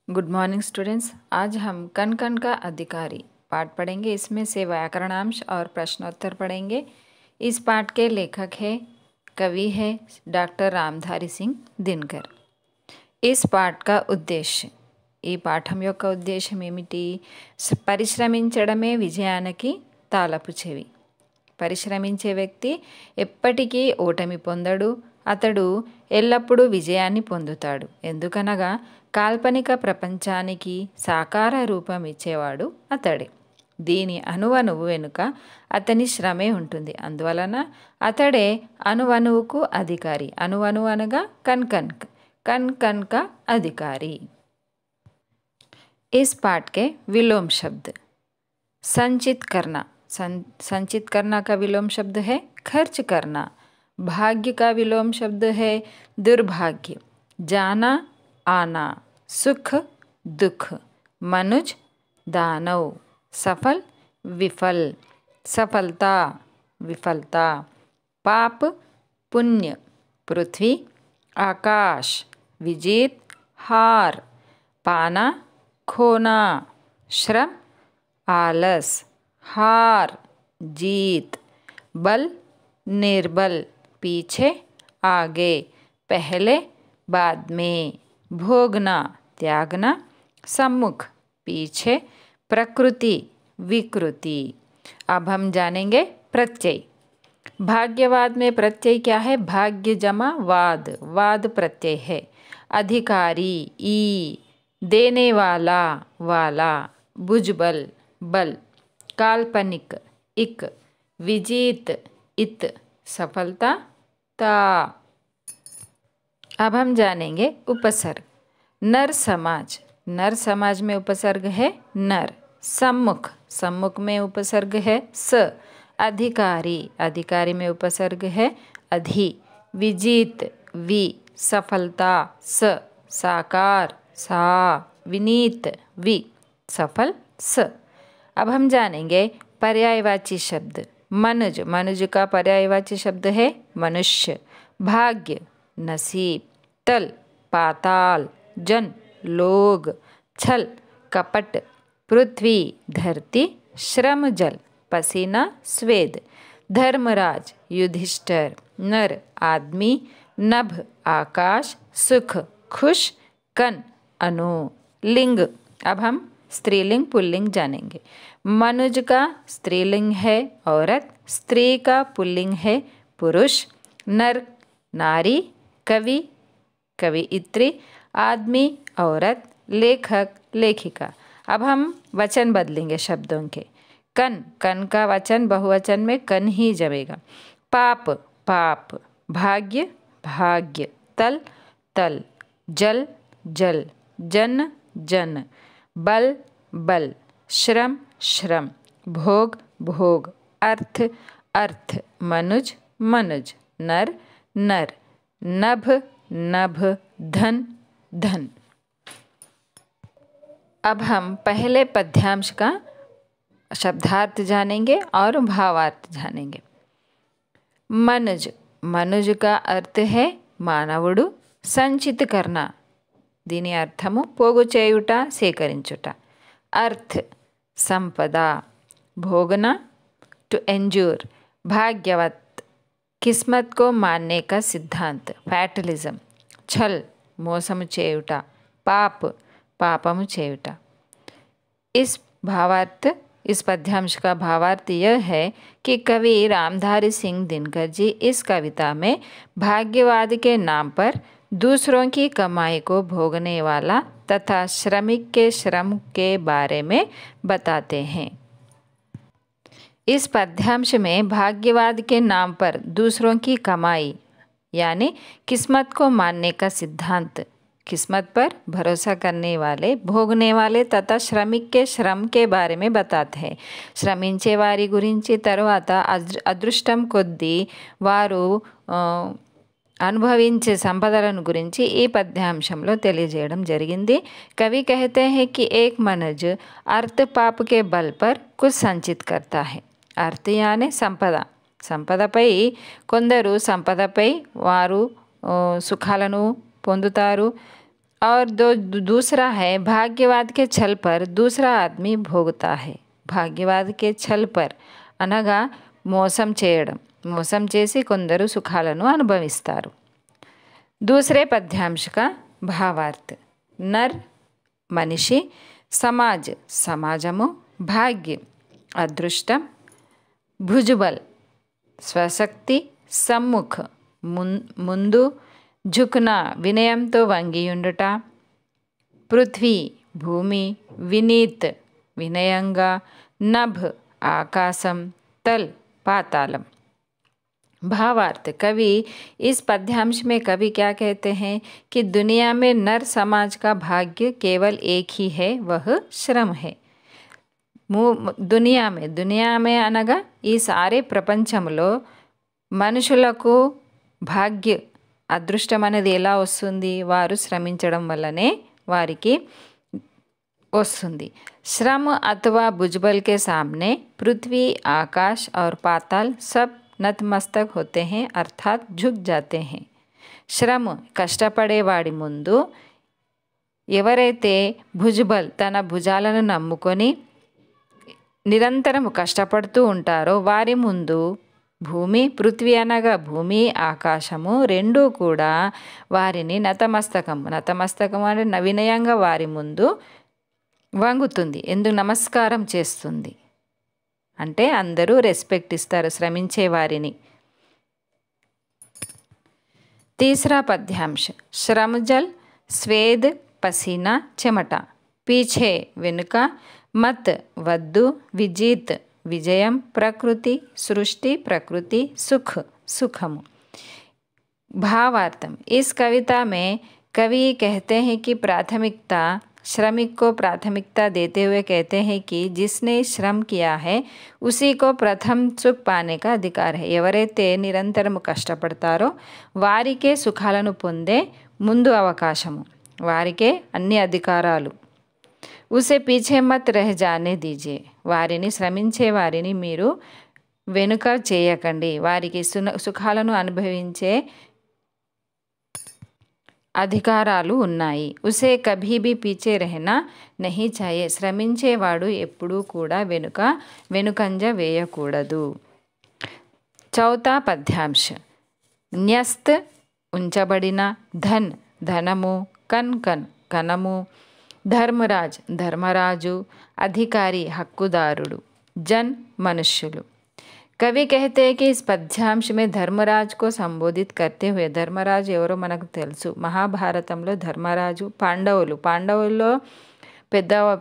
Good morning students. आज हम कण कण का अधिकारी पाठ पढ़ेंगे। इसमें से व्याकरणांश और प्रश्नोत्तर पढ़ेंगे। इस पाठ के लेखक है कवि है डॉक्टर रामधारी सिंह दिनकर। इस పాఠ ఉద్దేశం ఈ పాఠం యొక్క ఉద్దేశం ఏమిటి? పరిశ్రమించడమే విజయానికి తాళపు చెవి. పరిశ్రమించే వ్యక్తి ఎప్పటికీ ఓటమి పొందడు. అతడు ఎల్లప్పుడూ విజయాన్ని పొందుతాడు. ఎందుకనగా కాల్పనిక ప్రపంచానికి సాకార రూపం ఇచ్చేవాడు అతడే. దీని అణువణువు వెనుక అతని శ్రమే ఉంటుంది. అందువలన అతడే అణువణువుకు అధికారి. అణువణువు అనగా కణ్ कण का अधिकारी। इस पाठ के विलोम शब्द संचित करना। संचित करना का विलोम शब्द है खर्च करना। भाग्य का विलोम शब्द है दुर्भाग्य। जाना आना, सुख दुख, मनुज दानव, सफल विफल, सफलता विफलता, पाप पुण्य, पृथ्वी आकाश, विजेत हार, पाना खोना, श्रम आलस, हार जीत, बल निर्बल, पीछे आगे, पहले बाद में, भोगना त्यागना, सम्मुख पीछे, प्रकृति विकृति। अब हम जानेंगे प्रत्यय। भाग्यवाद में प्रत्यय क्या है? भाग्य जमा वाद, वाद प्रत्यय है। अधिकारी ई, देने वाला वाला, भुजबल बल, काल्पनिक इक, विजेत इत, सफलता ता। अब हम जानेंगे उपसर्ग। नर समाज, नर समाज में उपसर्ग है नर। सम्मुख, सम्मुख में उपसर्ग है स। अधिकारी, अधिकारी में उपसर्ग है अधि। विजित वि, सफलता स, साकार सा, विनीत वि, सफल स। अब हम जानेंगे पर्यायवाची शब्द। मनुज, मनुज का पर्यायवाची शब्द है मनुष्य। भाग्य नसीब, तल पाताल, जन लोग, छल कपट, पृथ्वी धरती, श्रम जल पसीना स्वेद, धर्मराज युधिष्ठिर, नर आदमी, नभ आकाश, सुख खुश, कन अनु, लिंग। अब हम स्त्रीलिंग पुल्लिंग जानेंगे। मनुज का स्त्रीलिंग है औरत, स्त्री का पुल्लिंग है पुरुष, नर नारी, कवि कवियत्री, आदमी औरत, लेखक लेखिका। अब हम वचन बदलेंगे शब्दों के। कन, कन का वचन बहुवचन में कन ही जमेगा। पाप पाप, भाग्य भाग्य, तल तल, जल जल, जन जन, बल बल, श्रम श्रम, भोग भोग, अर्थ अर्थ, मनुज मनुज, नर नर, नभ नभ, धन धन। अब हम पहले पद्यांश का शब्दार्थ जानेंगे और भावार्थ जानेंगे। मनुज, मनुज का अर्थ है మానవుడు। సంచిత करना, దీని అర్థము పోగు చేయుట సేకరించుట। अर्थ संपद, भोगना टू एंज्योर। भाग्यवत, किस्मत को मानने का सिद्धांत फैटलिज्म। छल మోసము చేయుట। पाप పాపము చేయుట। इस भावार्थ, इस पद्यांश का भावार्थ यह है कि कवि रामधारी सिंह दिनकर जी इस कविता में भाग्यवाद के नाम पर दूसरों की कमाई को भोगने वाला तथा श्रमिक के श्रम के बारे में बताते हैं। इस पद्यांश में भाग्यवाद के नाम पर दूसरों की कमाई यानी किस्मत को मानने का सिद्धांत, किस्मत पर भरोसा करने वाले, भोगने वाले तथा श्रमिक के श्रम के बारे में बताते हैं। శ్రమించే వారి గురించి, తర్వాత అదృష్టం కొద్దీ వారు అనుభవించే సంపదలను గురించి ఈ పద్యాంశంలో తెలియజేయడం జరిగింది। कवि कहते हैं कि एक मनुज अर्थ पाप के बल पर कुछ संचित करता है। अर्थ यानी సంపద, సంపదపై కొందరు సంపదపై వారు సుఖాలను పొందుతారు। और दूसरा है भाग्यवाद के छल पर दूसरा आदमी भोगता है। భాగ్యవాద के छल पर అనగా మోసం చేయడం, మోసం చేసి కొందరు సుఖాలను అనుభవిస్తారు। दूसरे पद्यांश का भावार्थ नर మనిషి, సమాజ్ సమాజము, భాగ్య అదృష్టం, భుజబల్ స్వశక్తి, సమ్ముఖ ముందు, झुकना వినయంతో వంగియుండుట, పృథ్వీ భూమి, వినీత్ వినయంగా, नभ आकाशम, तल पातालम। भावार्थ कवि इस पद्यांश में कवि क्या कहते हैं कि दुनिया में नर समाज का भाग्य केवल एक ही है, वह श्रम है। दुनिया में అనగా ఈ సారే ప్రపంచంలో మనుషులకు భాగ్య అదృష్టం అనేది ఎలా వస్తుంది, వారు శ్రమించడం వల్లనే వారికి वस्तुंदी। श्रम अथवा भुजबल के सामने पृथ्वी, आकाश और पाताल सब नतमस्तक होते हैं, अर्थात झुक जाते हैं। श्रम కష్టపడేవాడి ముందు ఎవరైతే భుజబల్ తన భుజాలను నమ్ముకొని నిరంతరం కష్టపడుతూ ఉంటారో వారి ముందు భూమి, పృథ్వీ అనగా భూమి, ఆకాశము రెండూ కూడా వారిని నతమస్తకం అంటే వినయంగా వారి ముందు వంగుతుంది, ఎందుకు నమస్కారం చేస్తుంది అంటే అందరూ రెస్పెక్ట్ ఇస్తారు శ్రమించే వారిని। तीसरा पद्यांश श्रमजल स्वेद पसीना చెమట, పీछे వెనుక, మత్ వద్దు, విజిత్ విజయం, ప్రకృతి సృష్టి ప్రకృతి, సుఖ సుఖము। भावार्थम इस कविता में कवि कहते हैं कि प्राथमिकता श्रमिक को प्राथमिकता देते हुए कहते हैं कि जिसने श्रम किया है उसी को प्रथम सुख पाने का अधिकार है। ఎవరైతే నిరంతరము కష్టపడతారో వారికే సుఖాలను పొందే ముందు అవకాశము, వారికే అన్ని అధికారాలు। उसे पीछे मत रह जाने दीजिए, వారిని శ్రమించే వారిని మీరు వెనుక చేయకండి, వారికి సుఖాలను అనుభవించే అధికారాలు ఉన్నాయి। ఉసే కభీ భీ పీచే రహనా నహీ చాహియే, శ్రమించేవాడు ఎప్పుడూ కూడా వెనుకంజ వేయకూడదు। చౌథా పద్యాంశ న్యస్త ఉంచబడిన, ధన్ ధనము, కన్ కనము, ధర్మరాజ్ ధర్మరాజు, అధికారి హక్కుదారుడు, జన్ మనుష్యులు। कवि कहते हैं कि इस पद्यांश में धर्मराज को संबोधित करते हुए, धर्मराज ఎవరో మనకు తెలుసు, మహాభారతంలో ధర్మరాజు పాండవుల్లో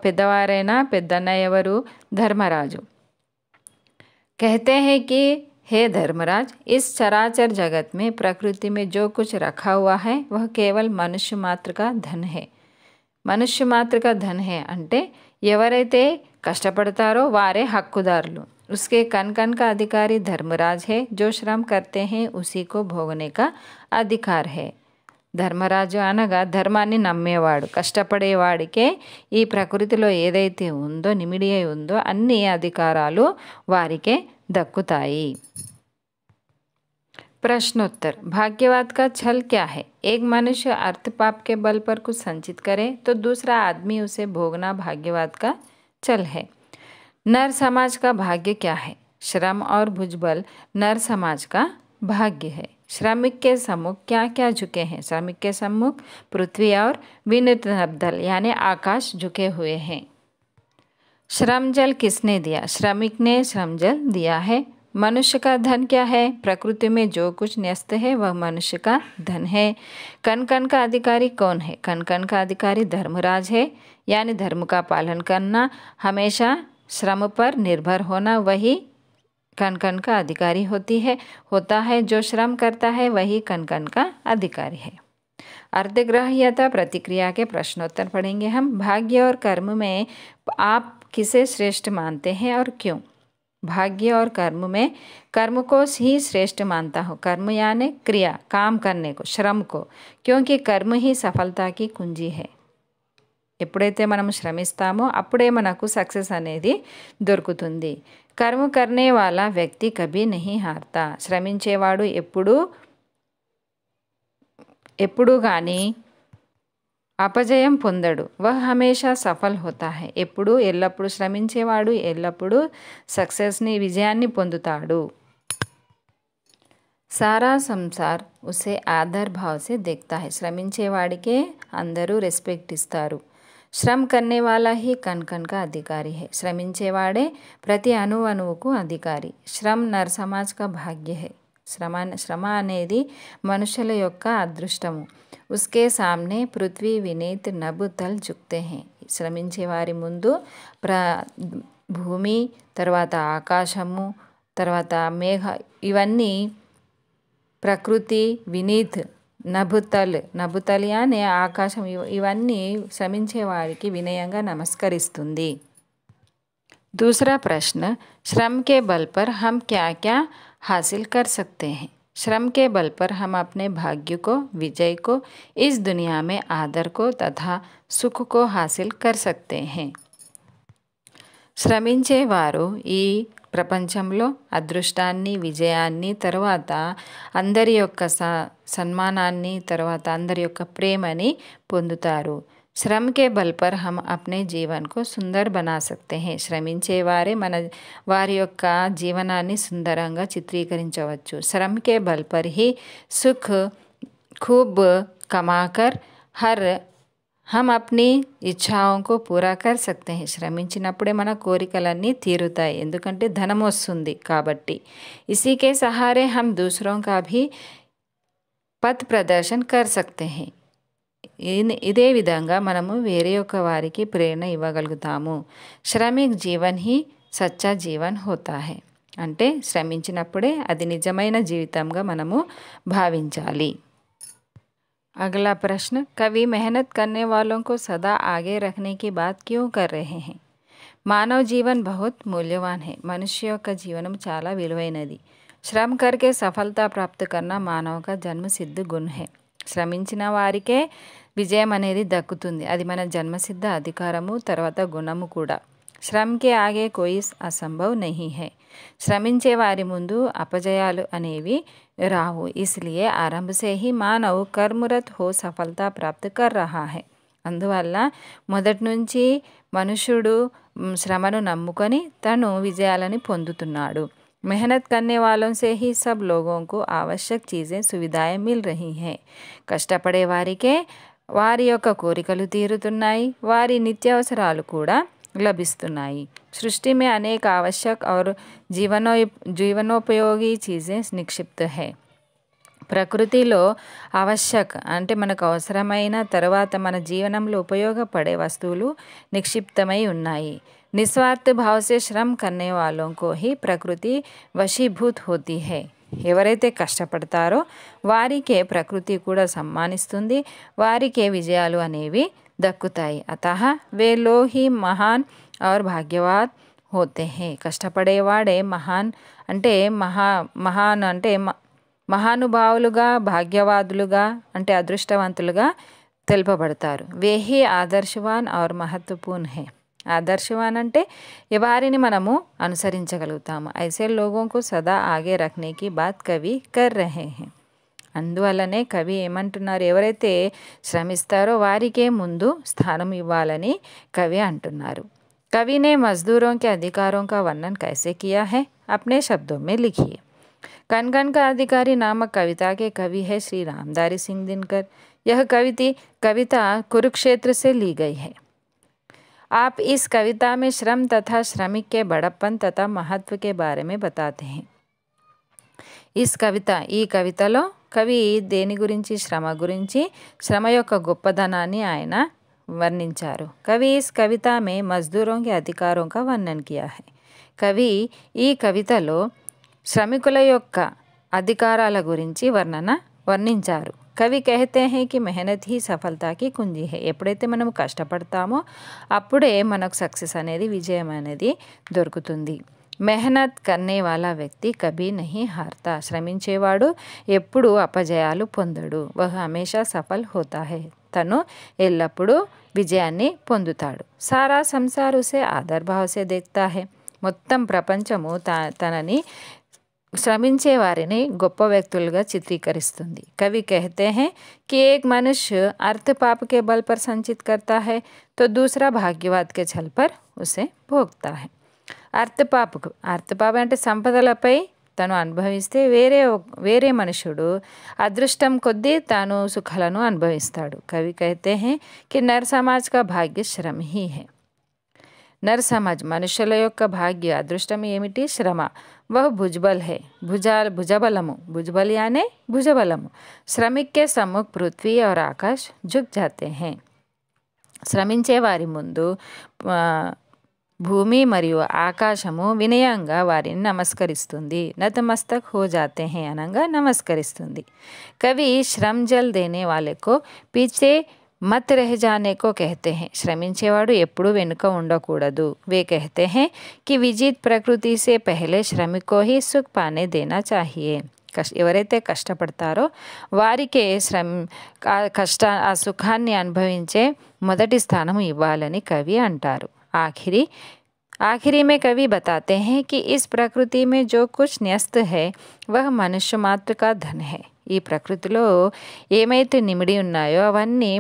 పెద్దవారైన పెద్దన్న ఎవరు, ధర్మరాజు। कहते हैं कि हे धर्मराज, इस चराचर जगत में प्रकृति में जो कुछ रखा हुआ है वह केवल मनुष्य मात्र का धन है। మనుష్య మాత్ర का धन है అంటే ఎవరైతే కష్టపడతారో వారే హక్కుదారులు। उसके कन कन का अधिकारी धर्मराज है, जो श्रम करते हैं उसी को भोगने का अधिकार है। ధర్మరాజు అనగా ధర్మాన్ని నమ్మేవాడు, కష్టపడేవాడికే ఈ ప్రకృతిలో ఏదైతే ఉందో నిమిడి అయి ఉందో అన్ని అధికారాలు వారికే దక్కుతాయి। प्रश्नोत्तर भाग्यवाद का छल क्या है? एक मनुष्य अर्थ पाप के बल पर कुछ संचित करे तो दूसरा आदमी उसे भोगना भाग्यवाद का छल है। नर समाज का भाग्य क्या है? श्रम और भुजबल नर समाज का भाग्य है। श्रमिक के सम्मुख क्या क्या झुके हैं? श्रमिक के सम्मुख पृथ्वी और विनित नबदल यानी आकाश झुके हुए हैं। श्रम जल किसने दिया? श्रमिक ने श्रम जल दिया है। मनुष्य का धन क्या है? प्रकृति में जो कुछ न्यस्त है वह मनुष्य का धन है। कन कन का अधिकारी कौन है? कन कन का अधिकारी धर्मराज है, यानी धर्म का पालन करना, हमेशा श्रम पर निर्भर होना, वही कन कन का अधिकारी होता है। जो श्रम करता है वही कन कन का अधिकारी है। अर्धग्राह्यता प्रतिक्रिया के प्रश्नोत्तर पढ़ेंगे हम। भाग्य और कर्म में आप किसे श्रेष्ठ मानते हैं और क्यों? भाग्य और कर्म में कर्म को ही श्रेष्ठ मानता हूँ। कर्म यानी क्रिया, काम करने को, श्रम को, क्योंकि कर्म ही सफलता की कुंजी है। ఎప్పుడైతే మనం శ్రమిస్తామో అప్పుడే మనకు సక్సెస్ అనేది దొరుకుతుంది। కర్మ करने वाला व्यक्ति कभी नहीं हारता, శ్రమించేవాడు ఎప్పుడు కానీ అపజయం పొందడు. వహ్ హమేషా సఫల్ హోతా హై. ఎప్పుడు ఎల్లప్పుడూ శ్రమించేవాడు ఎల్లప్పుడూ సక్సెస్ని విజయాన్ని పొందుతాడు. సారా సంసార్ ఉసే ఆదర్ భావ్ సే దేఖ్తా హై. శ్రమించేవాడికే అందరూ రెస్పెక్ట్ ఇస్తారు. శ్రమ్ కర్నే వాలా హీ కన్ కన్ కా అధికారి హై. శ్రమించేవాడే ప్రతి అణువుకు అధికారి. శ్రమ్ నర్ సమాజ్ కా భాగ్య హై. శ్రమ అనేది మనుషుల యొక్క అదృష్టము. ఉస్కే సామ్నే పృథ్వీ వినీత్ నభ్ తల్ జుక్తే హై. శ్రమించే వారి ముందు భూమి, తర్వాత ఆకాశము, తర్వాత మేఘ, ఇవన్నీ ప్రకృతి, వినీత్, నభుతలి అనే ఆకాశం, ఇవన్నీ శ్రమించే వారికి వినయంగా నమస్కరిస్తుంది. दूसरा प्रश्न, श्रम के बल पर हम क्या क्या हासिल कर सकते हैं? श्रम के बल पर हम अपने भाग्य को, विजय को, इस दुनिया में आदर को तथा सुख को हासिल कर सकते हैं. శ్రమించేవారు ఈ ప్రపంచంలో అదృష్టాన్ని, విజయాన్ని, తర్వాత అందరి యొక్క సన్మానాన్ని, తర్వాత అందరి యొక్క ప్రేమని పొందుతారు. శ్రమ కే బల్ పర్ హమ్ అప్నే జీవన్ కో సుందర్ బనా సక్తే హై. శ్రమించేవారే వారి యొక్క జీవనాన్ని సుందరంగా చిత్రీకరించవచ్చు. శ్రమ కే బల్ పర్ హీ సుఖ్ ఖూబ్ కమాకర్ హమ్ అప్నీ ఇచ్ఛాओं పూరా కర్ సక్తే హై. శ్రమించినప్పుడే మన కోరికలన్నీ తీరుతాయి, ఎందుకంటే ధనం వస్తుంది కాబట్టి. ఇసీకే సహారే హమ్ దూసరోं का भी పథ్ ప్రదర్శన్ కర్ సక్తే హై. ఇదే విధంగా మనము వేరే యొక్క వారికి ప్రేరణ ఇవ్వగలుగుతాము. శ్రమిక్ జీవన్ హీ సచ్చా జీవన్ హోతా హై. అంటే శ్రమించినప్పుడే అది నిజమైన జీవితంగా మనము భావించాలి. अगला प्रश्न, कवि मेहनत करने वालों को सदा आगे रखने की बात क्यों कर रहे हैं? మానవ జీవన్ బహుత్ మూల్యవాన్ హై. మనుష్య యొక్క జీవనం చాలా విలువైనది. శ్రమ్ కర్కే సఫలతా ప్రాప్త కర్నా మానవ కా జన్మసిద్ధ గుణ్ హై. శ్రమించిన వారికే విజయం అనేది దక్కుతుంది, అది మన జన్మసిద్ధ అధికారము, తర్వాత గుణము కూడా. శ్రమ్కే ఆగే కోయి అసంభవ్ నహీ హై. శ్రమించే వారి ముందు అపజయాలు అనేవి రావు. ఇస్లియే ఆరంభ సే హీ మానవ్ కర్మరత్ హో సఫలతా ప్రాప్త కర్ రహా హై. అందువల్ల మొదటి నుంచి మనుషుడు శ్రమను నమ్ముకొని తను విజయాలని పొందుతున్నాడు. మెహనత్ కర్నే వాలోं से ही सब लोगों को आवश्यक चीज़ें सुविधाएं मिल रही हैं. కష్టపడే వారికే వారి యొక్క కోరికలు తీరుతున్నాయి, వారి నిత్యావసరాలు కూడా లభిస్తున్నాయి. సృష్టి में अनेक आवश्यक और జీవనోపయోగి चीज़ें నిక్షిప్త है. ప్రకృతిలో ఆవశ్యక్ అంటే మనకు అవసరమైన, తర్వాత మన జీవనంలో ఉపయోగపడే వస్తువులు నిక్షిప్తమై ఉన్నాయి. నిస్వార్థ భావ్ సే శ్రమ్ కర్నే వాలోं को ही ప్రకృతి వశీభూత్ హోతీ హై. ఎవరైతే కష్టపడతారో వారికే ప్రకృతి కూడా సమ్మానిస్తుంది, వారికే విజయాలు అనేవి దక్కుతాయి. అతః వే లోగ్ హీ మహాన్ और భాగ్యవాన్ హోతే హై. కష్టపడేవాడే మహాన్ అంటే మహానుభావులుగా, భాగ్యవాదులుగా అంటే అదృష్టవంతులుగా తెలుపబడతారు. వేహి ఆదర్శవాన్ और महत्वपूर्ण है. ఆదర్శవాన్ అంటే వారిని మనము అనుసరించగలుగుతాము. ఐసే లోగోं को సదా ఆగే రఖనే కి బాత్ కవి కర్ రహే హై. అందువల్లనే కవి ఏమంటున్నారు, ఎవరైతే శ్రమిస్తారో వారికే ముందు స్థానం ఇవ్వాలని కవి అంటున్నారు. कवि ने मजदूरों के अधिकारों का वर्णन कैसे किया है? अपने शब्दों में लिखिए. कण कण का अधिकारी नामक कविता के कवि है श्री रामधारी सिंह दिनकर. यह कविता कुरुक्षेत्र से ली गई है. आप इस कविता में श्रम तथा श्रमिक के बड़प्पन तथा महत्व के बारे में बताते हैं. ఈ కవితలో కవి దేని గురించి, శ్రమ గురించి, శ్రమ యొక్క గొప్పదనాన్ని ఆయన వర్ణించారు. కవి इस कविता में मजदूरों के अधिकारों का वर्णन किया है. కవి ఈ కవితలో శ్రమికుల యొక్క అధికారాల గురించి వర్ణించారు. కవి कहते हैं कि मेहनत ही सफलता की कुंजी है. ఎప్పుడైతే మనం కష్టపడతామో అప్పుడే మనకు సక్సెస్ అనేది, విజయం అనేది దొరుకుతుంది. మెహనత్ కర్నే వాలా వ్యక్తి కభీ నహీ హార్తా. శ్రమించేవాడు ఎప్పుడు అపజయాలు పొందడు. వహ్ హమేషా సఫల్ హోతా హై. తను ఎల్లప్పుడూ విజయాన్ని పొందుతాడు. సారా సంసార్ ఉసే ఆదర్ భావ్ సే దేఖ్తా హై. మొత్తం ప్రపంచము తనని శ్రమించే వారిని గొప్ప వ్యక్తులుగా చిత్రీకరిస్తుంది। कवि कहते हैं कि एक मनुष्य अर्थ पाप के बल पर संचित करता है तो दूसरा भाग्यवाद के छल पर उसे भोगता है। అర్థపాప అంటే సంపదలపై తను అనుభవిస్తే వేరే మనుషుడు అదృష్టం కొద్దీ తాను సుఖాలను అనుభవిస్తాడు। कवि कहते हैं कि नर समाज का भाग्य श्रम ही है। నర్ సమాజ్ మనుషుల యొక్క భాగ్య అదృష్టం ఏమిటి? శ్రమ। వహ భుజబల్ హై, భుజబలము, భుజబల్ యానే భుజబలము। శ్రమిక్ కే సమ్ముఖ్ పృథ్వీ और ఆకాశ్ झुक जाते हैं। శ్రమించే వారి ముందు భూమి మరియు ఆకాశము వినయంగా వారిని నమస్కరిస్తుంది। నతమస్తక్ హో జాతే హై అనగా నమస్కరిస్తుంది। కవి శ్రమ్ జల్ దేనే వాలే కో పీछे मत रह जाने को कहते हैं। శ్రమించేవాడు ఎప్పుడూ వెనుక ఉండకూడదు। वे कहते हैं कि विजित प्रकृति से पहले श्रमिक को ही सुख पाने देना चाहिए। ఎవరైతే కష్టపడతారో వారికే ఆ సుఖాన్ని అనుభవించే మొదటి స్థానం ఇవ్వాలని కవి అంటారు। आखिरी में कवि बताते हैं कि इस प्रकृति में जो कुछ न्यस्त है वह मनुष्य मात्र का धन है। ఈ ప్రకృతిలో ఏమైతే నిమిడి ఉన్నాయో అవన్నీ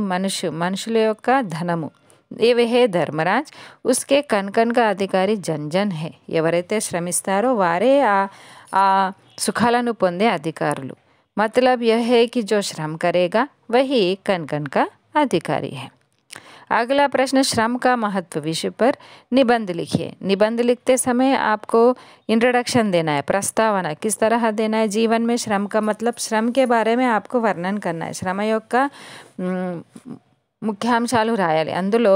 మనుషుల యొక్క ధనము। ఏవి హే ధర్మరాజ్, ఉస్కే కన్ కన్ కా అధికారి జన్ జన్ హే। ఎవరైతే శ్రమిస్తారో వారే ఆ సుఖాలను పొందే అధికారులు। मतलब यह है कि जो श्रम करेगा वही कन कन का अधिकारी है। अगला प्रश्न, श्रम का महत्व विषय पर निबंध लिखिए। निबंध लिखते समय आपको इंट्रोडक्शन देना है, प्रस्तावना किस तरह देना है। जीवन में श्रम का मतलब, श्रम के बारे में आपको वर्णन करना है। శ్రమ యొక్క ముఖ్యాంశాలు రాయాలి। అందులో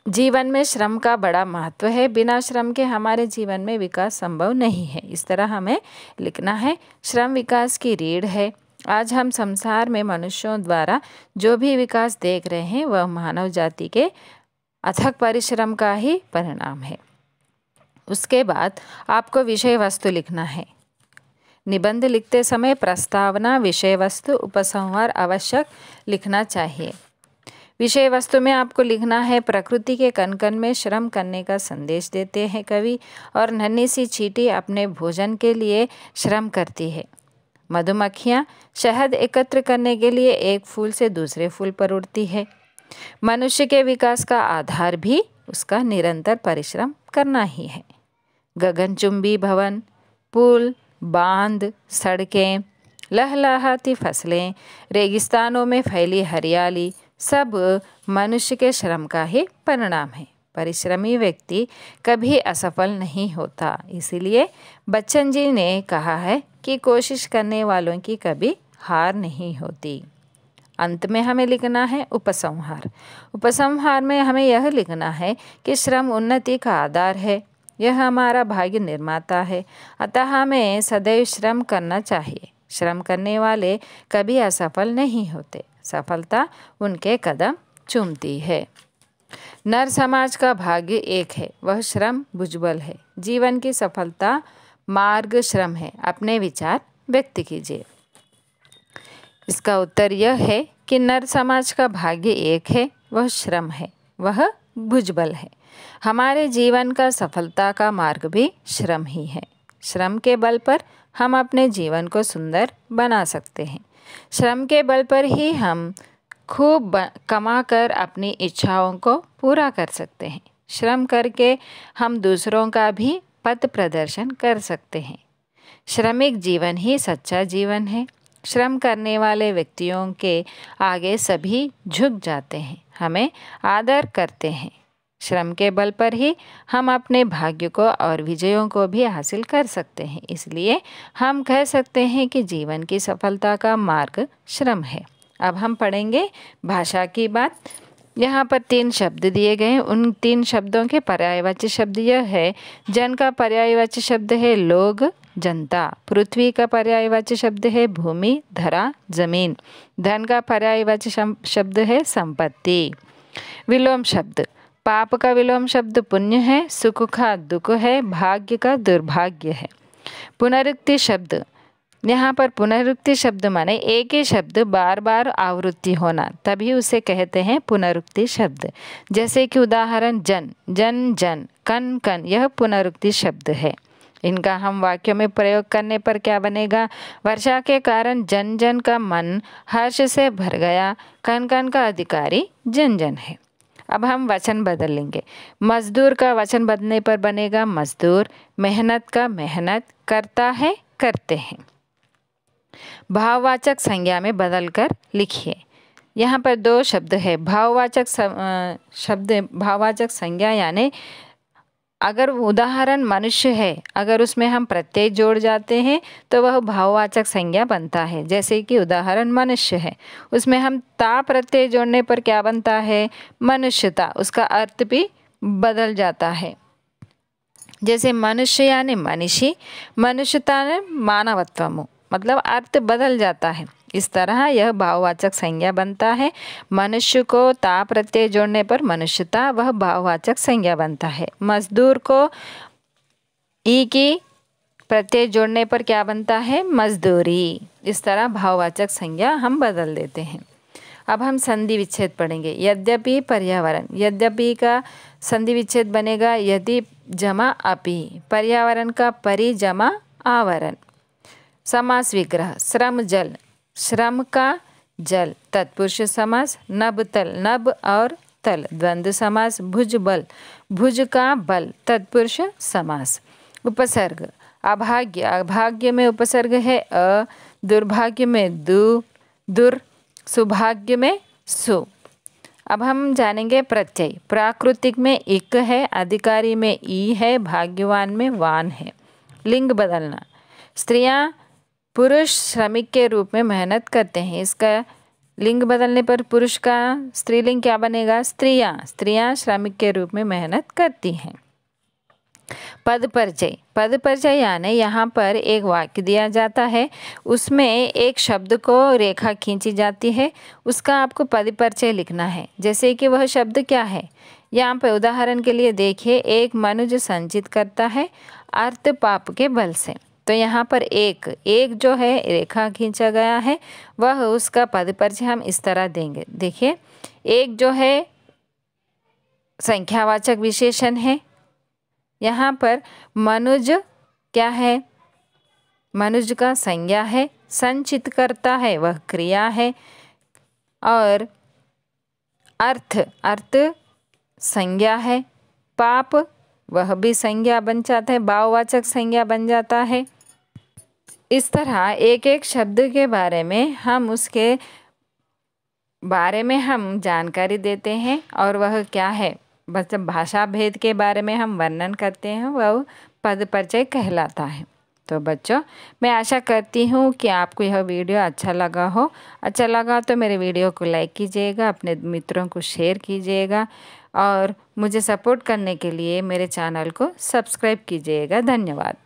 जीवन में श्रम का बड़ा महत्व है, बिना श्रम के हमारे जीवन में विकास संभव नहीं है। इस तरह हमें लिखना है। श्रम विकास की रीढ़ है। आज हम संसार में मनुष्यों द्वारा जो भी विकास देख रहे हैं वह मानव जाति के अथक परिश्रम का ही परिणाम है। उसके बाद आपको विषय वस्तु लिखना है। निबंध लिखते समय प्रस्तावना, विषय वस्तु, उपसंहार आवश्यक लिखना चाहिए। विषय वस्तु में आपको लिखना है, प्रकृति के कण कण में श्रम करने का संदेश देते हैं कवि, और नन्ही सी चींटी अपने भोजन के लिए श्रम करती है। मधुमक्खियाँ शहद एकत्र करने के लिए एक फूल से दूसरे फूल पर उड़ती है। मनुष्य के विकास का आधार भी उसका निरंतर परिश्रम करना ही है। गगनचुंबी भवन, पुल, बांध, सड़कें, लहलहाती फसलें, रेगिस्तानों में फैली हरियाली सब मनुष्य के श्रम का ही परिणाम है। परिश्रमी व्यक्ति कभी असफल नहीं होता। इसीलिए बच्चन जी ने कहा है कि कोशिश करने वालों की कभी हार नहीं होती। अंत में हमें लिखना है उपसंहार। उपसंहार में हमें यह लिखना है कि श्रम उन्नति का आधार है, यह हमारा भाग्य निर्माता है, अतः हमें सदैव श्रम करना चाहिए। श्रम करने वाले कभी असफल नहीं होते, सफलता उनके कदम चूमती है। नर समाज का भाग्य एक है, वह श्रम भुजबल है। जीवन की सफलता मार्ग श्रम है। अपने विचार व्यक्त कीजिए। इसका उत्तर यह है कि नर समाज का भाग्य एक है, वह श्रम है, वह भुजबल है। हमारे जीवन का सफलता का मार्ग भी श्रम ही है। श्रम के बल पर हम अपने जीवन को सुंदर बना सकते हैं। श्रम के बल पर ही हम खूब कमाकर अपनी इच्छाओं को पूरा कर सकते हैं। श्रम करके हम दूसरों का भी पथ प्रदर्शन कर सकते हैं। श्रमिक जीवन ही सच्चा जीवन है। श्रम करने वाले व्यक्तियों के आगे सभी झुक जाते हैं, हमें आदर करते हैं। श्रम के बल पर ही हम अपने भाग्य को और विजयों को भी हासिल कर सकते हैं। इसलिए हम कह सकते हैं कि जीवन की सफलता का मार्ग श्रम है। अब हम पढ़ेंगे भाषा की बात। यहाँ पर 3 शब्द दिए गए हैं। उन 3 शब्दों के पर्यायवाची शब्द यह है। जन का पर्यायवाची शब्द है लोग, जनता। पृथ्वी का पर्यायवाची शब्द है भूमि, धरा, जमीन। धन का पर्यायवाची शब्द है संपत्ति। विलोम शब्द, पाप का विलोम शब्द पुण्य है, सुख का दुख है, भाग्य का दुर्भाग्य है। पुनरुक्ति शब्द, यहाँ पर पुनरुक्ति शब्द माने एक ही शब्द बार बार आवृत्ति होना, तभी उसे कहते हैं पुनरुक्ति शब्द। जैसे कि उदाहरण जन, जन जन, कन कन, यह पुनरुक्ति शब्द है। इनका हम वाक्यों में प्रयोग करने पर क्या बनेगा? वर्षा के कारण जन जन का मन हर्ष से भर गया, कण कण का अधिकारी जन जन है। अब हम वचन बदल लेंगे। मजदूर का वचन बदलने पर बनेगा मजदूर, मेहनत का मेहनत, करता है करते हैं। भाववाचक संज्ञा में बदलकर लिखिए। यहाँ पर दो शब्द है भाववाचक शब्द भाववाचक संज्ञा, यानी अगर उदाहरण मनुष्य है, अगर उसमें हम प्रत्यय जोड़ जाते हैं तो वह भाववाचक संज्ञा बनता है। जैसे कि उदाहरण मनुष्य है, उसमें हम ता प्रत्यय जोड़ने पर क्या बनता है? मनुष्यता। उसका अर्थ भी बदल जाता है। जैसे मनुष्य यानी मनीषी, मनुष्यता ने मानवत्वमु, मतलब अर्थ बदल जाता है। इस तरह यह भाववाचक संज्ञा बनता है। मनुष्य को ता प्रत्यय जोड़ने पर मनुष्यता, वह भाववाचक संज्ञा बनता है। मजदूर को ई की प्रत्यय जोड़ने पर क्या बनता है? मजदूरी। इस तरह भाववाचक संज्ञा हम बदल देते हैं। अब हम संधि विच्छेद पढ़ेंगे। यद्यपि पर्यावरण, यद्यपि का संधि विच्छेद बनेगा यदि जमा अपि, पर्यावरण का परि जमा आवरण। समास विग्रह, श्रम जल, श्रम का जल, तत्पुरुष समास। नभ तल, नभ और तल, द्वंद्व समास। भुज बल, भुज का बल, तत्पुरुष समास। उपसर्ग, अभाग्य, अभाग्य में उपसर्ग है अ, दुर्भाग्य में दु, दुर, सुभाग्य में सु। अब हम जानेंगे प्रत्यय। प्राकृतिक में इक है, अधिकारी में ई है, भाग्यवान में वान है। लिंग बदलना, स्त्रियां पुरुष श्रमिक के रूप में मेहनत करते हैं। इसका लिंग बदलने पर पुरुष का स्त्रीलिंग क्या बनेगा? स्त्रियां, स्त्रियां श्रमिक के रूप में मेहनत करती हैं। पद परिचय, पद परिचय यानी यहाँ पर एक वाक्य दिया जाता है, उसमें एक शब्द को रेखा खींची जाती है, उसका आपको पद परिचय लिखना है। जैसे कि वह शब्द क्या है? यहाँ पर उदाहरण के लिए देखिए, एक मनुज संचित करता है अर्थ पाप के बल से। तो यहाँ पर एक जो है रेखा खींचा गया है, वह उसका पद परिचय हम इस तरह देंगे। देखिए, एक जो है संख्यावाचक विशेषण है। यहाँ पर मनुज क्या है? मनुज का संज्ञा है। संचित करता है, वह क्रिया है। और अर्थ, अर्थ संज्ञा है। पाप, वह भी संज्ञा बन जाता है, भाववाचक संज्ञा बन जाता है। इस तरह एक एक शब्द के बारे में हम उसके बारे में हम जानकारी देते हैं और वह क्या है, मतलब भाषा भेद के बारे में हम वर्णन करते हैं, वह पद परिचय कहलाता है। तो बच्चों, मैं आशा करती हूँ कि आपको यह वीडियो अच्छा लगा हो। अच्छा लगा तो मेरे वीडियो को लाइक कीजिएगा, अपने मित्रों को शेयर कीजिएगा और मुझे सपोर्ट करने के लिए मेरे चैनल को सब्सक्राइब कीजिएगा। धन्यवाद।